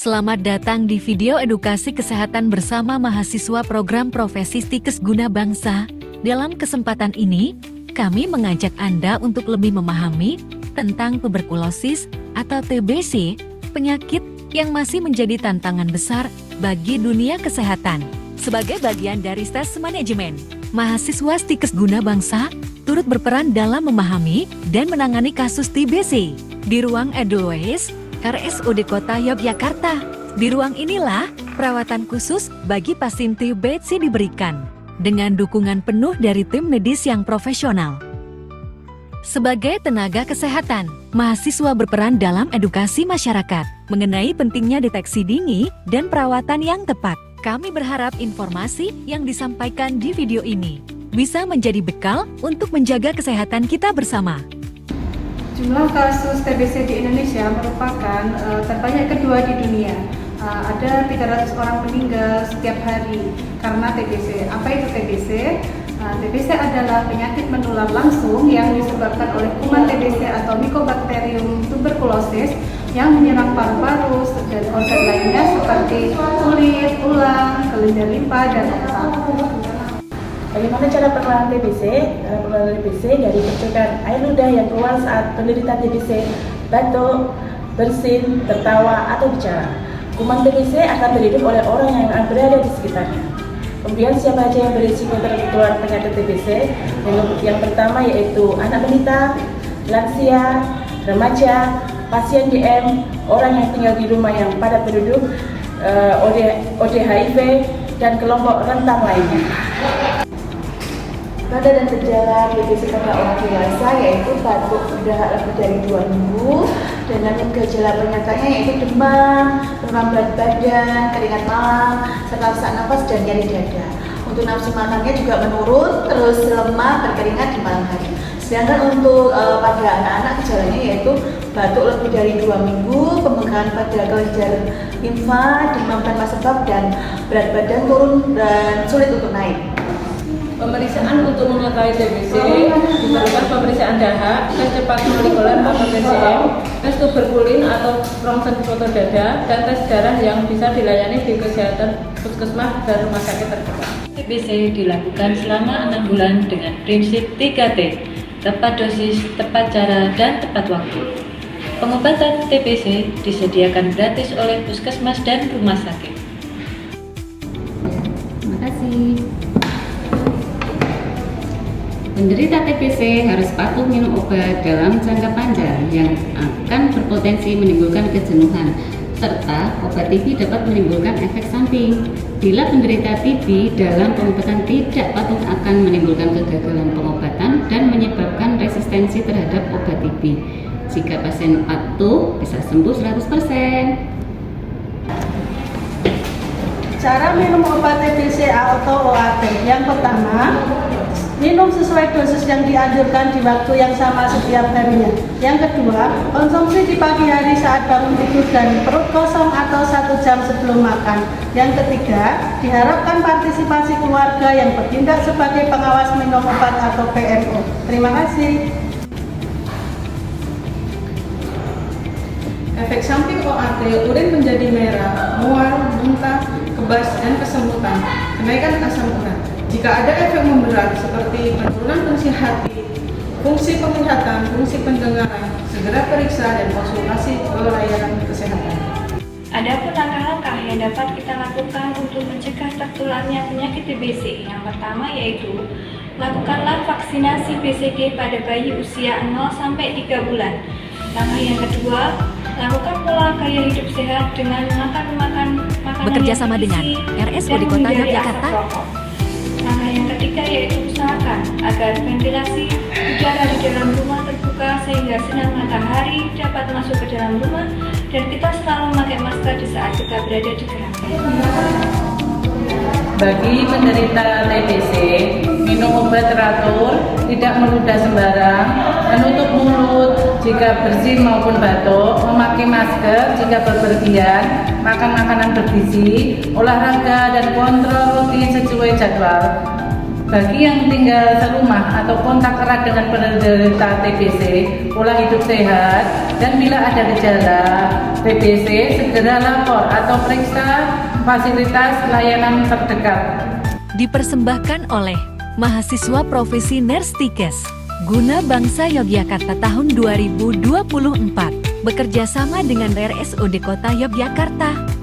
Selamat datang di video edukasi kesehatan bersama mahasiswa program Profesi Stikes Guna Bangsa. Dalam kesempatan ini, kami mengajak Anda untuk lebih memahami tentang tuberkulosis atau TBC, penyakit yang masih menjadi tantangan besar bagi dunia kesehatan. Sebagai bagian dari stes manajemen, mahasiswa Stikes Guna Bangsa turut berperan dalam memahami dan menangani kasus TBC di ruang Edelweiss, RSUD Kota Yogyakarta. Di ruang inilah, perawatan khusus bagi pasien TBC diberikan, dengan dukungan penuh dari tim medis yang profesional. Sebagai tenaga kesehatan, mahasiswa berperan dalam edukasi masyarakat, mengenai pentingnya deteksi dini dan perawatan yang tepat. Kami berharap informasi yang disampaikan di video ini bisa menjadi bekal untuk menjaga kesehatan kita bersama. Jumlah kasus TBC di Indonesia merupakan terbanyak kedua di dunia. Ada 300 orang meninggal setiap hari karena TBC. Apa itu TBC? TBC adalah penyakit menular langsung yang disebabkan oleh kuman TBC atau Mycobacterium tuberculosis yang menyerang paru-paru dan organ lainnya seperti kulit, tulang, kelenjar limpa, dan otak. Bagaimana cara pengenalan TBC? Cara pengenalan TBC dari percikan air ludah yang keluar saat penderita TBC batuk, bersin, tertawa, atau bicara. Kuman TBC akan terhidup oleh orang yang berada di sekitarnya. Kemudian siapa saja yang berisiko tertular penyakit TBC? Yang pertama yaitu anak balita, lansia, remaja, pasien DM, orang yang tinggal di rumah yang padat penduduk, ODHIV, dan kelompok rentan lainnya. Tanda dan gejala TBC pada orang dewasa yaitu batuk sudah lebih dari 2 minggu, dengan gejala penyertanya yaitu demam, berat badan, keringat malam, serta sesak nafas dan nyeri dada. Untuk nafsu makannya juga menurun, terus lemah, berkeringat di malam hari. Sedangkan untuk pada anak-anak gejalanya yaitu batuk lebih dari 2 minggu, pembengkakan pada kelenjar limfa, demam tanpa sebab, dan berat badan turun dan sulit untuk naik. Pemeriksaan untuk mengetahui TBC diperlukan pemeriksaan dahak, tes cepat molekuler atau TCM, tes tuberkulin atau rongsen foto dada, dan tes darah yang bisa dilayani di kesehatan puskesmas dan rumah sakit terdekat. TBC dilakukan selama 6 bulan dengan prinsip 3T, tepat dosis, tepat cara, dan tepat waktu. Pengobatan TBC disediakan gratis oleh puskesmas dan rumah sakit. Terima kasih. Penderita TBC harus patuh minum obat dalam jangka panjang yang akan berpotensi menimbulkan kejenuhan, serta obat TB dapat menimbulkan efek samping. Bila penderita TB dalam pengobatan tidak patuh akan menimbulkan kegagalan pengobatan dan menyebabkan resistensi terhadap obat TB. Jika pasien patuh, bisa sembuh 100%. Cara minum obat TBC atau OAT. Yang pertama, minum sesuai dosis yang dianjurkan di waktu yang sama setiap harinya. Yang kedua, konsumsi di pagi hari saat bangun tidur dan perut kosong atau 1 jam sebelum makan. Yang ketiga, diharapkan partisipasi keluarga yang bertindak sebagai pengawas minum obat atau PMO. Terima kasih. Efek samping OAT, urin menjadi merah, mual, muntah, kebas, dan kesemutan, kenaikan asam urat. Jika ada efek memberat seperti penurunan fungsi hati, fungsi penglihatan, fungsi pendengaran, segera periksa dan konsultasi ke layanan kesehatan. Adapun langkah-langkah yang dapat kita lakukan untuk mencegah tertularnya penyakit TBC. Yang pertama yaitu lakukanlah vaksinasi BCG pada bayi usia 0 sampai 3 bulan. Langkah yang kedua, lakukan pola gaya hidup sehat dengan makan makanan Bekerja yang sama dengan bergizi RSUD dan Kota menghindari Yogyakarta. asap rokok. Langkah yang ketiga yaitu usahakan agar ventilasi udara di dalam rumah terbuka sehingga sinar matahari dapat masuk ke dalam rumah, dan kita selalu memakai masker di saat kita berada di gerai. Bagi penderita TBC, minum obat teratur, tidak meludah sembarang, menutup mulut jika bersin maupun batuk, memakai masker jika bepergian, makan makanan bergizi, olahraga dan kontrol rutin sesuai jadwal. Bagi yang tinggal serumah atau kontak erat dengan penderita TBC, pola hidup sehat, dan bila ada gejala TBC, segera lapor atau periksa fasilitas layanan terdekat. Dipersembahkan oleh mahasiswa profesi Nerstikes Guna Bangsa Yogyakarta tahun 2024 bekerja sama dengan RSUD Kota Yogyakarta.